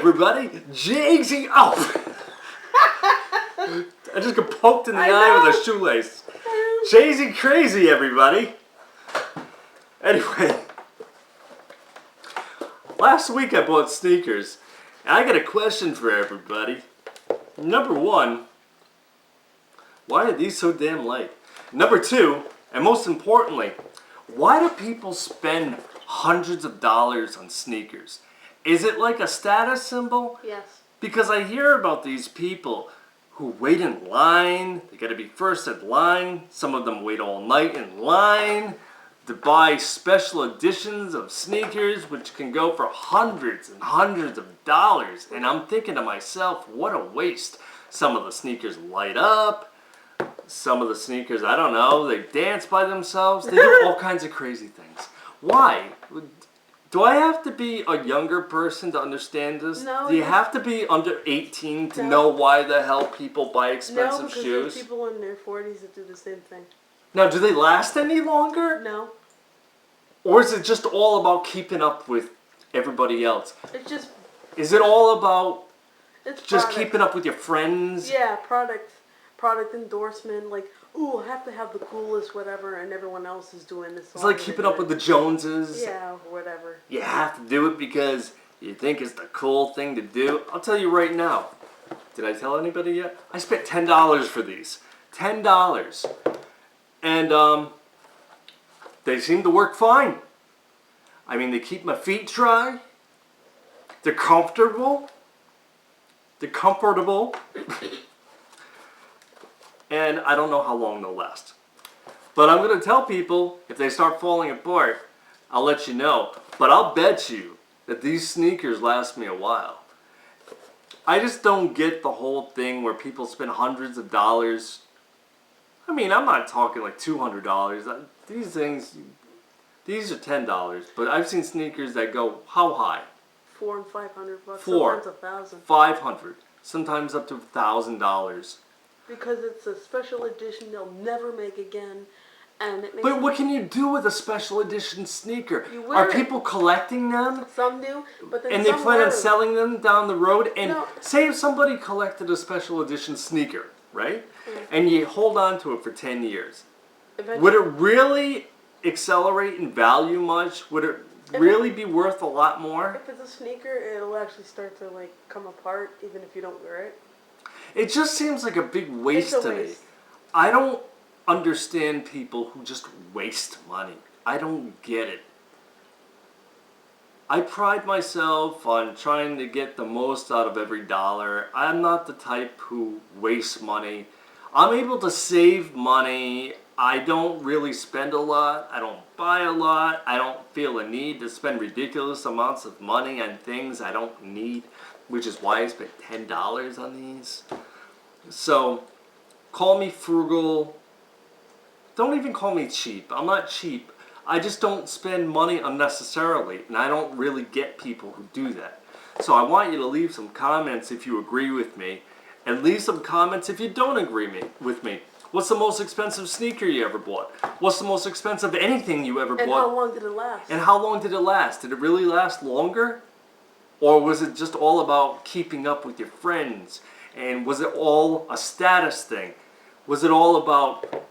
everybody. Jigsy. Oh! I just got poked in the eye with a shoelace. Jay-Z crazy, everybody. Anyway. Last week I bought sneakers. And I got a question for everybody. Number one, why are these so damn light? Number two, and most importantly, why do people spend hundreds of dollars on sneakers? Is it like a status symbol? Yes. Because I hear about these people who wait in line. They gotta be first in line. Some of them wait all night in line to buy special editions of sneakers, which can go for hundreds and hundreds of dollars. And I'm thinking to myself, what a waste. Some of the sneakers light up. Some of the sneakers, I don't know, they dance by themselves. They do all kinds of crazy things. Why? Do I have to be a younger person to understand this? No. Do you have to be under 18 to know why the hell people buy expensive no, because shoes? there's people in their 40s that do the same thing. Now, do they last any longer? No. Or is it just all about keeping up with everybody else? It's just... Is it all about it's just product. keeping up with your friends? Yeah, product endorsement, like, ooh, I have to have the coolest whatever, and everyone else is doing this. It's like keeping up with the Joneses. Yeah, whatever. You have to do it because you think it's the cool thing to do. I'll tell you right now. Did I tell anybody yet? I spent $10 for these. $10. And they seem to work fine. I mean, they keep my feet dry. They're comfortable. They're comfortable. And I don't know how long they'll last. But I'm going to tell people, if they start falling apart, I'll let you know. But I'll bet you that these sneakers last me a while. I just don't get the whole thing where people spend hundreds of dollars. I mean, I'm not talking like $200. These things, these are $10. But I've seen sneakers that go how high? $400 and $500. $400, Sometimes $1,000. $500, sometimes up to $1,000. Because it's a special edition they'll never make again, and it makes. But what can you do with a special edition sneaker? You wear Are it. people collecting them? Some do, but then And they some plan wear on them. selling them down the road? And No. say if somebody collected a special edition sneaker, right? Yeah. And you hold on to it for 10 years. Eventually, Would it really accelerate in value much? Would it really be worth a lot more? if it's a sneaker, it'll actually start to like come apart, even if you don't wear it. It just seems like a big waste It's a to me. waste. I don't understand people who just waste money. I don't get it. I pride myself on trying to get the most out of every dollar. I'm not the type who wastes money. I'm able to save money. I don't really spend a lot. I don't buy a lot. I don't feel a need to spend ridiculous amounts of money on things I don't need, which is why I spent $10 on these. So, call me frugal. Don't even call me cheap. I'm not cheap. I just don't spend money unnecessarily, and I don't really get people who do that. So I want you to leave some comments if you agree with me, and leave some comments if you don't agree with me. What's the most expensive sneaker you ever bought? What's the most expensive anything you ever And bought? how long did it last? And how long did it last? Did it really last longer? Or was it just all about keeping up with your friends? And was it all a status thing? Was it all about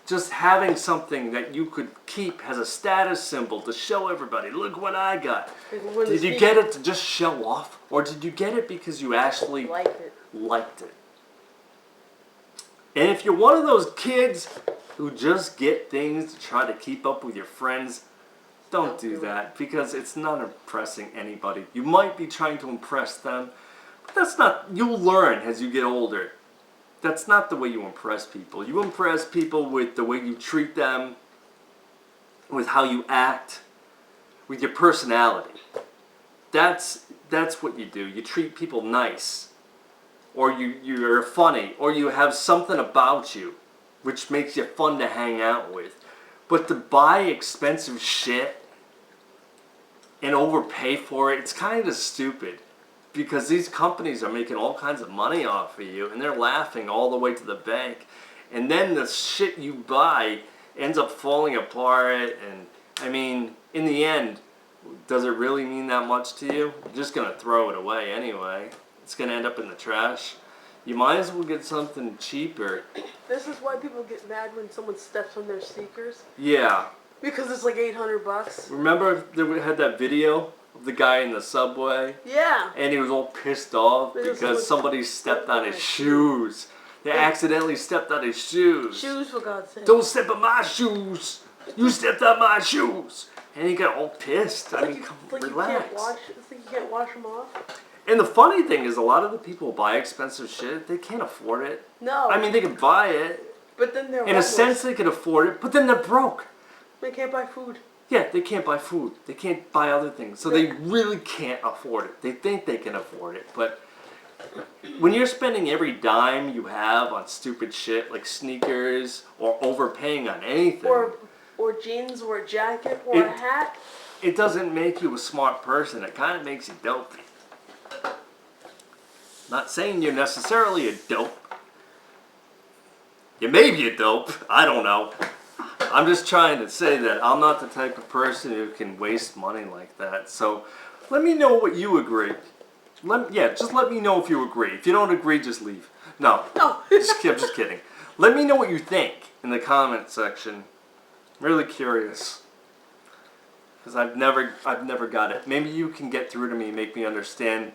just having something that you could keep as a status symbol to show everybody, look what I got? When the Did you get it to just show off? Or did you get it because you actually like it? liked it? And if you're one of those kids who just get things to try to keep up with your friends, don't do that, because it's not impressing anybody. You might be trying to impress them, but that's not, you'll learn as you get older. That's not the way you impress people. You impress people with the way you treat them, with how you act, with your personality. That's what you do. You treat people nice. Or you're funny, or you have something about you which makes you fun to hang out with. But to buy expensive shit and overpay for it, it's kind of stupid. Because these companies are making all kinds of money off of you, and they're laughing all the way to the bank. And then the shit you buy ends up falling apart, and I mean, in the end, does it really mean that much to you? You're just gonna throw it away anyway. It's gonna end up in the trash. You might as well get something cheaper. This is why people get mad when someone steps on their sneakers. Yeah. Because it's like $800. Remember that we had that video of the guy in the subway? Yeah. And he was all pissed off because somebody stepped on his shoes. They accidentally stepped on his shoes. Shoes, for God's sake. Don't step on my shoes. You stepped on my shoes. And he got all pissed. I mean, come, relax. It's like you can't wash them off. And the funny thing is, a lot of the people who buy expensive shit, they can't afford it. No. I mean, they can buy it. But then they're In a sense, they can afford it, but then they're broke. They can't buy food. Yeah, they can't buy food. They can't buy other things. So they really can't afford it. They think they can afford it. But when you're spending every dime you have on stupid shit like sneakers or overpaying on anything, or jeans or a jacket or a hat, it doesn't make you a smart person. It kind of makes you dope. Not saying you're necessarily a dope. You may be a dope. I don't know. I'm just trying to say that I'm not the type of person who can waste money like that. So let me know what you agree. Just let me know if you agree. If you don't agree, just leave. No. No. I'm just kidding. Let me know what you think in the comment section. I'm really curious. Because I've never got it. Maybe you can get through to me and make me understand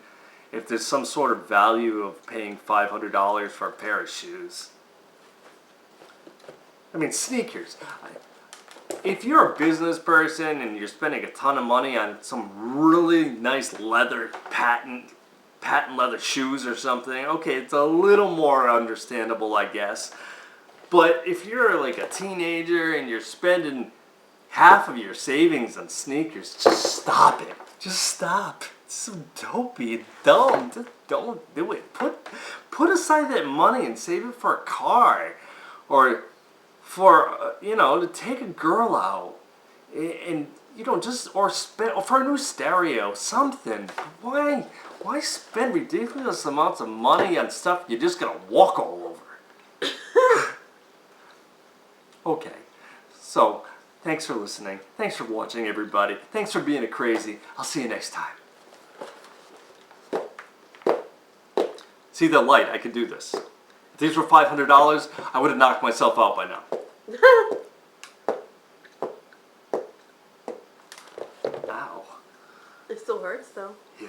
if there's some sort of value of paying $500 for a pair of shoes. I mean, sneakers. If you're a business person and you're spending a ton of money on some really nice leather patent leather shoes or something, okay, it's a little more understandable, I guess. But if you're like a teenager and you're spending half of your savings on sneakers, just stop it. Just stop. It's so dopey and dumb. Just don't do it. Put aside that money and save it for a car, or for to take a girl out, and or for a new stereo, something. Why spend ridiculous amounts of money on stuff you're just gonna walk all over? Okay, so thanks for listening. Thanks for watching, everybody. Thanks for being a crazy. I'll see you next time. See the light? I could do this. If these were $500, I would have knocked myself out by now. Ow. It still hurts though. Yeah.